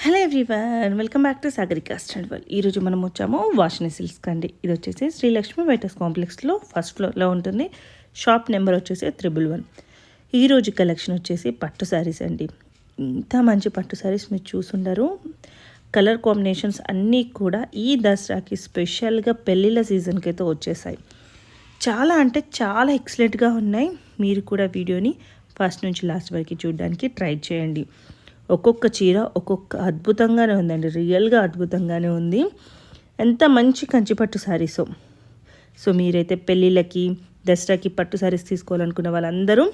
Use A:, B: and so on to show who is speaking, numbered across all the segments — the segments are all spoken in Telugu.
A: Hello everyone, welcome back to Sagarika stand world. ఈరోజు మనం వచ్చాము వాషిని సిల్క్స్ అండి. ఇది వచ్చేసి శ్రీలక్ష్మి వెయిటర్స్ కాంప్లెక్స్లో ఫస్ట్ ఫ్లోర్లో ఉంటుంది. షాప్ నెంబర్ వచ్చేసి 111. ఈరోజు కలెక్షన్ వచ్చేసి పట్టు శారీస్ అండి. ఇంత మంచి పట్టు శారీస్ మీరు చూసుండరు. కలర్ కాంబినేషన్స్ అన్నీ కూడా ఈ దసరాకి స్పెషల్గా పెళ్ళిళ్ళ సీజన్కి అయితే వచ్చేసాయి. చాలా అంటే చాలా ఎక్సలెంట్గా ఉన్నాయి. మీరు కూడా వీడియోని ఫస్ట్ నుంచి లాస్ట్ వరకు చూడడానికి ట్రై చేయండి. ఒక్కొక్క చీర ఒక్కొక్క అద్భుతంగానే ఉందండి. రియల్గా అద్భుతంగానే ఉంది. ఎంత మంచి కంచిపట్టు శారీసో. సో మీరైతే పెళ్ళిళ్ళకి దసరాకి పట్టు శారీస్ తీసుకోవాలనుకున్న వాళ్ళందరూ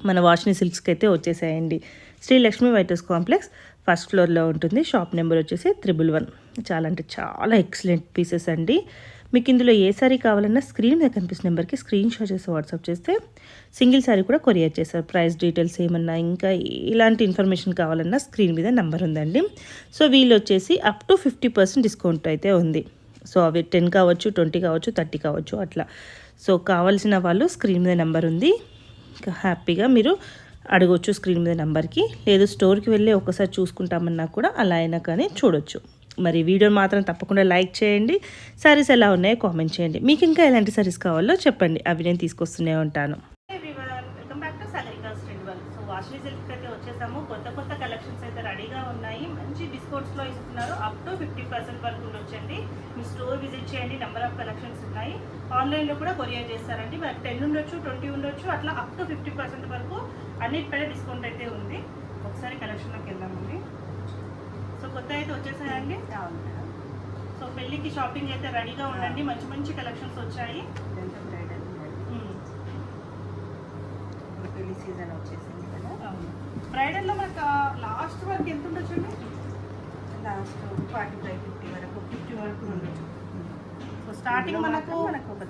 A: మన వాషిని సిల్క్స్కి అయితే వచ్చేసాయండి. శ్రీలక్ష్మి వెయిటర్స్ కాంప్లెక్స్ ఫస్ట్ ఫ్లోర్లో ఉంటుంది. షాప్ నెంబర్ వచ్చేసి 111. చాలా అంటే చాలా ఎక్సలెంట్ పీసెస్ అండి. మీకు ఇందులో ఏ శారీ కావాలన్నా స్క్రీన్ మీద కనిపిస్తున్న నెంబర్కి స్క్రీన్ షాట్ చేసి వాట్సాప్ చేస్తే సింగిల్ శారీ కూడా కొరియర్ చేస్తారు. ప్రైస్ డీటెయిల్స్ ఏమన్నా ఇంకా ఇలాంటి ఇన్ఫర్మేషన్ కావాలన్నా స్క్రీన్ మీద నెంబర్ ఉందండి. సో వీళ్ళు వచ్చేసి అప్ టు 50% డిస్కౌంట్ అయితే ఉంది. సో అవి 10 కావచ్చు, 20 కావచ్చు, 30 కావచ్చు అట్లా. సో కావాల్సిన వాళ్ళు స్క్రీన్ మీద నెంబర్ ఉంది. ఇంకా హ్యాపీగా మీరు అడగవచ్చు స్క్రీన్ మీద నెంబర్కి. లేదు స్టోర్కి వెళ్ళి ఒకసారి చూసుకుంటామన్నా కూడా అలా అయినా కానీ చూడొచ్చు. మరి వీడియోని మాత్రం తప్పకుండా లైక్ చేయండి. శారీస్ ఎలా ఉన్నాయో కామెంట్ చేయండి. మీకు ఇంకా ఎలాంటి శారీస్ కావాలో చెప్పండి, అవి నేను తీసుకొస్తూనే ఉంటాను. Welcome back to Sagarika stand world. So వాషిని సిల్క్ అయితే వచ్చేసాము. కొత్త కొత్త కలెక్షన్స్ అయితే రెడీగా ఉన్నాయి. మంచి డిస్కౌంట్స్లో ఇస్తున్నారు. అప్ టు 50% వరకు ఉండొచ్చండి. మీ స్టోర్ విజిట్ చేయండి. నెంబర్ ఆఫ్ కలెక్షన్స్ ఉన్నాయి. ఆన్లైన్లో కూడా కొరియర్ చేస్తారండి. మరి 10 ఉండొచ్చు, 20 ఉండొచ్చు, అట్లా అప్ టు 50% వరకు అన్నిటిపైన డిస్కౌంట్ అయితే ఉంది. ఒకసారి కలెక్షన్లోకి వెళ్దామండి. సో కొత్త అయితే వచ్చేసాయండి. సో పెళ్ళికి షాపింగ్ అయితే రెడీగా ఉండండి. మంచి మంచి కలెక్షన్స్ వచ్చాయి.
B: పెళ్లి సీజన్ వచ్చేసింది కదా.
A: బ్రైడల్లో మనకు లాస్ట్ వరకు ఎంత ఉండొచ్చు?
B: లాస్ట్ 45-50 వరకు,
A: 50 వరకు ఉండొచ్చు. సో స్టార్టింగ్ మనకు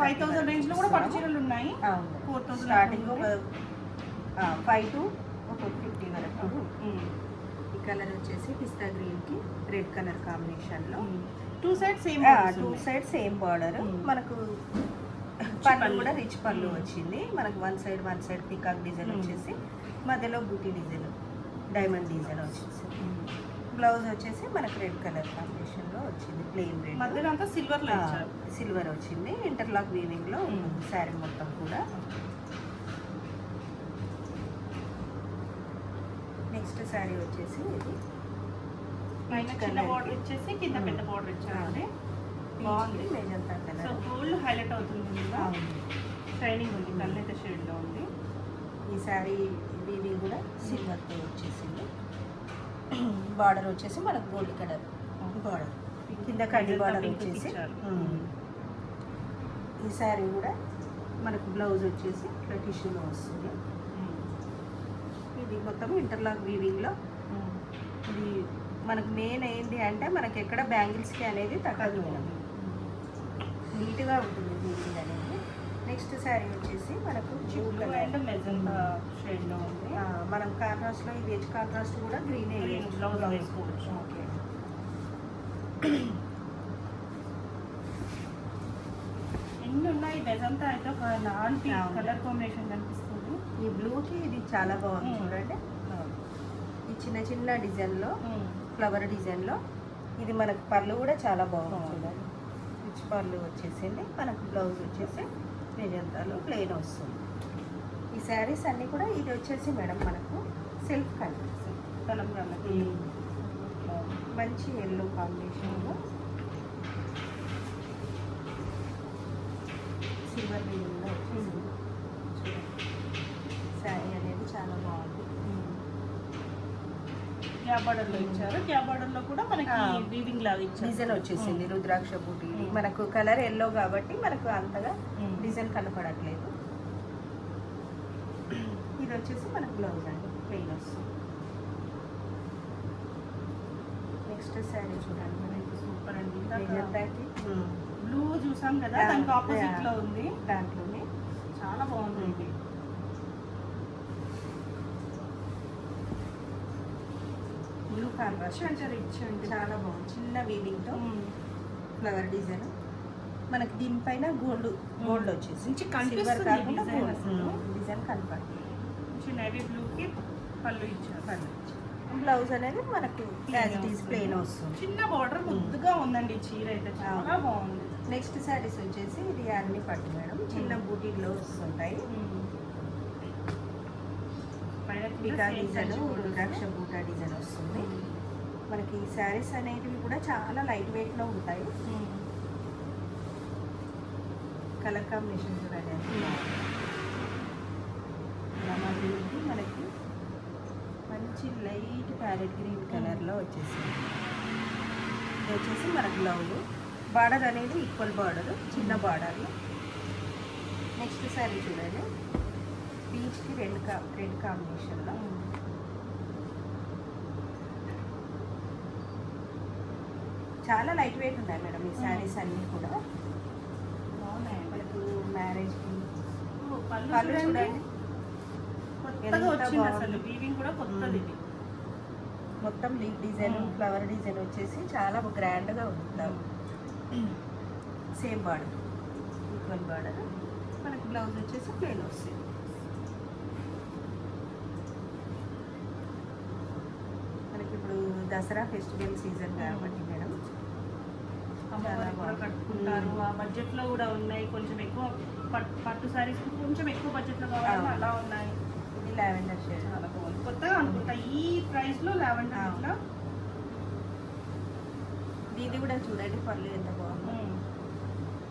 A: 5000 రేంజ్లో కూడా పట్టు చీరలు ఉన్నాయి. 4000
B: స్టార్టింగ్ 5 to 50 వరకు. ఈ కలర్ వచ్చేసి పిస్తా గ్రీన్కి రెడ్ కలర్ కాంబినేషన్లో
A: 2 సైడ్స్
B: సేమ్ బార్డర్. మనకు పళ్ళు కూడా రిచ్ పళ్ళు వచ్చింది. మనకు వన్ సైడ్ పికాక్ డిజైన్ వచ్చేసి మధ్యలో బూటీ డిజైన్, డైమండ్ డిజైన్ వచ్చేసి. బ్లౌజ్ వచ్చేసి మనకు రెడ్ కలర్ కాంబినేషన్లో వచ్చింది. ప్లెయిన్ రెడ్,
A: మధ్యలో అంతా
B: సిల్వర్ వచ్చింది. ఇంటర్లాక్ వీవింగ్లో శారీ మొత్తం కూడా. నెక్స్ట్ శారీ వచ్చేసి ఇది
A: చిన్న బార్డర్ ఇచ్చేసి కింద పెద్ద బార్డర్ ఇచ్చారండి. బాగుంది.
B: మేజంతా
A: సో గోల్డ్ హైలైట్ అవుతుంది. షైనింగ్ ఉంది. కళ్ళైత షేడ్లో ఉంది.
B: ఈ శారీ వీవింగ్ కూడా సిల్వర్తో వచ్చేసింది. బార్డర్ వచ్చేసి మనకు గోల్డ్ కలర్ బార్డర్, కింద కడ్డీ బార్డర్ వచ్చేసి. ఈ శారీ కూడా మనకు బ్లౌజ్ వచ్చేసి ఇట్లా టిష్యూలో వస్తుంది. ఇది మొత్తం ఇంటర్లాక్ వీవింగ్లో. ఇది మనకు మెయిన్ ఏంటి అంటే మనకి ఎక్కడ బ్యాంగిల్స్కి అనేది తగ్గదు, నీట్గా ఉంటుంది వీవింగ్ అనేది. నెక్స్ట్ శారీ వచ్చేసి మనకు బ్లూ కలర్
A: మెజెంటా షేడ్లో ఉంది.
B: మనం కాంట్రాస్ట్లో ఇది ఎడ్జ్ కాంట్రాస్ట్ కూడా గ్రీన్
A: బ్లౌజ్ వేసుకోవచ్చు.
B: ఓకే.
A: ఎన్ని ఉన్నాయి. మెజంతా అయితే ఒక లాంటి కలర్ కాంబినేషన్ కనిపిస్తుంది.
B: ఈ బ్లూకి ఇది చాలా బాగుంది చూడండి. ఈ చిన్న చిన్న డిజైన్లో, ఫ్లవర్ డిజైన్లో. ఇది మనకు పళ్ళు కూడా చాలా బాగుంది చూడండి. రిచ్ పళ్ళు వచ్చేసింది. మనకు బ్లౌజ్ వచ్చేసి మెజంతాలో ప్లెయిన్ వస్తుంది. ఈ శారీస్ అన్నీ కూడా ఇది వచ్చేసి మేడం మనకు సెల్ఫ్ కలర్, మంచి ఎల్లో కాంబినేషన్లో సిల్వర్ వీవింగ్లో వచ్చేసింది. శారీ అనేది చాలా బాగుంది.
A: క్యాప్ బార్డర్లో ఇచ్చారు. క్యాప్ బార్డర్లో కూడా మనకి వీవింగ్ లాగా ఇచ్చారు.
B: డిజైన్ వచ్చేసింది రుద్రాక్ష బూటీ. మనకు కలర్ ఎల్లో కాబట్టి మనకు అంతగా డిజైన్ కనపడట్లేదు. ఇది వచ్చేసి మనకు బ్లౌజ్ అండి, ప్లెయిన్ వస్తుంది. నెక్స్ట్ శారీ చూడండి, మనకి
A: సూపర్ అండి.
B: బ్లూ
A: చూసాం కదా, దానికి ఆపోజిట్ లో ఉంది.
B: దాంట్లోనే
A: చాలా బాగుంది.
B: బ్లూ కాంట్రాస్ట్ అంటారు ఇచ్చండి. చాలా బాగుంది. చిన్న వీవింగ్తో ఫ్లవర్ డిజైన్. మనకి దీనిపైన గోల్డ్ వచ్చేసి
A: సిల్వర్ కాకుండా
B: డిజైన్ కనపడుతుంది.
A: నేవీ బ్లూకి పళ్ళు ఇచ్చారు.
B: బ్లౌజ్ అనేది మనకు యాజ్ ఇట్ ఈస్ ప్లెయిన్ వస్తుంది.
A: చిన్న బార్డర్ ముద్దుగా ఉందండి ఈ చీర అయితే చాలా బాగుంది.
B: నెక్స్ట్ శారీస్ వచ్చేసి ఇది అన్ని పట్టు మేడం, చిన్న బూటీలో వస్తుంటాయి. పికా డిజైన్, రుద్రాక్ష బూటా డిజైన్ వస్తుంది. మనకి ఈ శారీస్ అనేటివి కూడా చాలా లైట్ వెయిట్లో ఉంటాయి. కలర్ కాంబినేషన్ చూడండి ఎంత బాగుంది. ఇలా మళ్ళీ మనకి మంచి లైట్ ప్యారెట్ గ్రీన్ కలర్లో వచ్చేసింది. ఇది వచ్చేసి మన బ్లౌజ్. బార్డర్ అనేది ఈక్వల్ బార్డర్, చిన్న బార్డర్. నెక్స్ట్ శారీ చూడండి, పీచ్కి రెడ్ కాంబినేషన్లో. చాలా లైట్ వెయిట్ ఉన్నాయి మేడం ఈ శారీస్ అన్నీ కూడా. మనకు మ్యారేజ్కి పళ్ళు చూడండి
A: కొత్తగా వచ్చింది, అసలు వీవింగ్ కూడా కొత్తది. ఇది
B: మొత్తం లీఫ్ డిజైన్, ఫ్లవర్ డిజైన్ వచ్చేసి చాలా గ్రాండ్గా ఉంటుంది. Same border, equal border. మనకి బ్లౌజ్ వచ్చేసి ప్లెయిన్ వస్తుంది. మనకి ఇప్పుడు దసరా ఫెస్టివల్ సీజన్ కాబట్టి మేడం
A: అమ్మవారికి కూడా కట్టుకుంటారు. ఆ బడ్జెట్ లో కూడా ఉన్నాయి. కొంచెం ఎక్కువ పట్టు సారీస్ కొంచెం ఎక్కువ బడ్జెట్ లో కావాలి అలా ఉన్నాయి.
B: ఇది లావెండర్ షేడ్
A: చాలా బాగుంది, కొత్తగా అనుకుంటా ఈ ప్రైస్ లో లావెండర్ ఇట్లా.
B: ఇది కూడా చూడండి పళ్ళు ఎంత బాగుంది.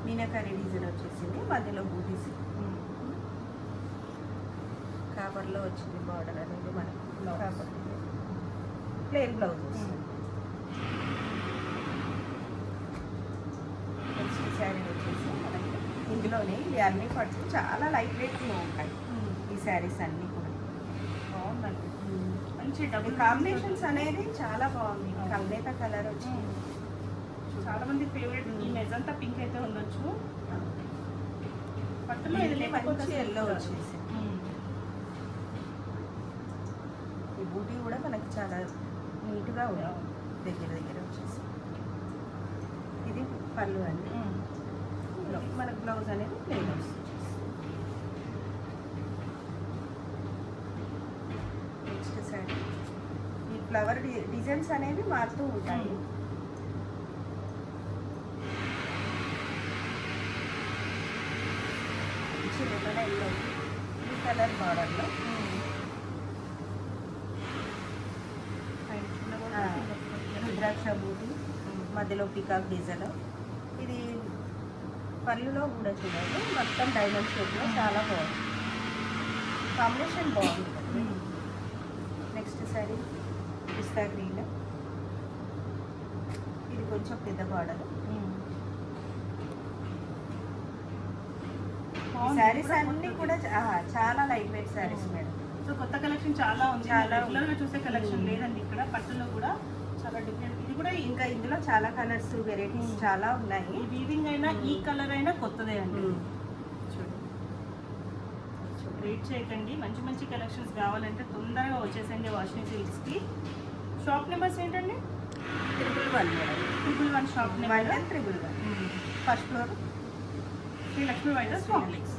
B: మీనాకారి డిజైన్ వచ్చేసింది, మధ్యలో బూటీస్ కాపర్లో వచ్చింది. బార్డర్ అనేది మనకి కాపర్ ప్లెయిన్ బ్లౌజ్ వస్తుంది. నెక్స్ట్ శారీ వచ్చేసి మనకి ఇందులోనే ఇది అన్ని పట్టు చాలా లైట్ వెయిట్లో ఉంటాయి ఈ శారీస్ అన్నీ కూడా.
A: బాగుందండి, మంచి డబుల్
B: కాంబినేషన్స్ అనేది చాలా బాగుంది. కల్నేత కలర్ వచ్చి
A: చాలా మంది ఫేవరెట్. ఈ మెజంతా పింక్ అయితే ఉండొచ్చు. పట్టులో ఇది
B: మంచి ఎల్లో వచ్చేసి. ఈ బూటీ కూడా మనకి చాలా నీట్గా ఉంది, దగ్గర దగ్గర వచ్చేసి. ఇది పళ్ళు అండి. మనకు బ్లౌజ్ అనేది ప్లెయిన్ వస్తుంది. నెక్స్ట్ సైడ్ ఈ ఫ్లవర్ డిజైన్స్ అనేవి మారుతూ ఉంటాయి. చిన్న ఎల్లో ఈ కలర్ బార్డర్లో రుద్రాక్ష బూటీ, మధ్యలో పికాక్ డిజైన్. ఇది పళ్ళులో కూడా చూడండి మొత్తం డైమండ్ షేప్లో చాలా బాగుంది. కాంబినేషన్ బాగుంది. నెక్స్ట్ సారీ పిస్తా గ్రీన్. ఇది కొంచెం పెద్ద బార్డర్. శారీస్ అన్నీ కూడా చాలా light weight saris madam.
A: So కొత్త కలెక్షన్ చాలా ఉంది,
B: చాలా
A: రెగ్యులర్ గా చూసే కలెక్షన్ లేదండి ఇక్కడ. పట్టులో కూడా చాలా డిఫరెంట్. ఇది కూడా
B: ఇంకా ఇందులో చాలా కలర్స్ వెరైటీస్ చాలా ఉన్నాయి.
A: ఈ వీవింగ్ అయినా ఈ కలర్ అయినా కొత్తదే అండి. వెయిట్ చేయకండి, మంచి మంచి కలెక్షన్స్ కావాలంటే తొందరగా వచ్చేసండి వాషింగ్ సిల్క్స్కి. షాప్ నెంబర్స్ ఏంటండి?
B: 111 madam.
A: 111 shop number
B: 111 first floor
A: Shri Lakshmi వైటర్స్ కాంప్లెక్స్.